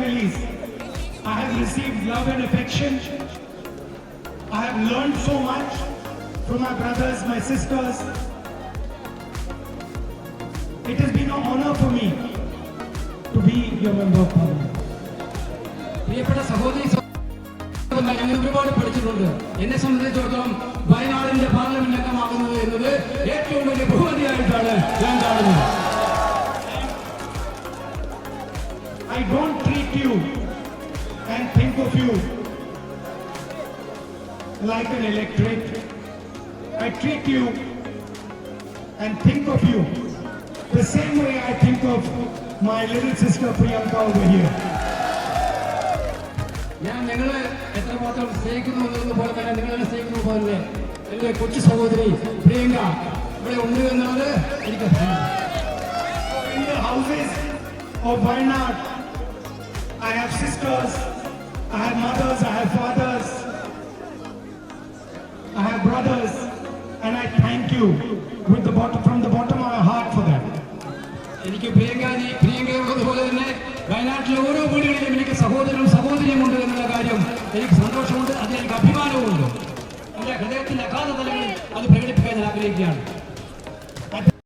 release. I have received love and affection. I have learned so much from my brothers, my sisters. It has been an honor for me to be your member of parliament. പ്രിയപ്പെട്ട സഹോദരി ഞാൻ ഒരുപാട് പഠിച്ചിട്ടുണ്ട്. എന്നെ സംബന്ധിച്ചിടത്തോളം വയനാടിന്റെ parliament അംഗമാകുന്നത് എന്നത് ഏറ്റവും വലിയ ബഹുമതിയായിട്ടാണ് ഞാൻ കാണുന്നത്. I don't treat you and think of you like an electorate. I treat you and think of you the same way I think of my little sister Priyanka over here. ഞാൻ നിങ്ങളെ എത്രമാത്രം സ്നേഹിക്കുന്നു എന്നതുപോലെ തന്നെ നിങ്ങളെ സ്നേഹിക്കുന്ന പോലെ എൻ്റെ കൊച്ചു സഹോദരി പ്രിയങ്ക ഇവിടെ ഉണ്ട് എന്നുള്ളത് എനിക്ക് In the houses of Wayanad, I have sisters, I have mothers, I have fathers, I have brothers, and I thank you from the bottom of my heart for that. എനിക്ക് പ്രിയങ്കയുള്ളതുപോലെ തന്നെ വയനാട്ടിലെ ഓരോ വീടുകളിലും എനിക്ക് സഹോദരനും സഹോദരിയും ഉണ്ട് എന്നുള്ള കാര്യം എനിക്ക് സന്തോഷമുണ്ട്, അതിലെനിക്ക് അഭിമാനവുമുണ്ട്. എൻ്റെ ഹൃദയത്തിൻ്റെ അഗാധ തലങ്ങളിൽ അത് പ്രകടിപ്പിക്കാൻ ആഗ്രഹിക്കുകയാണ്.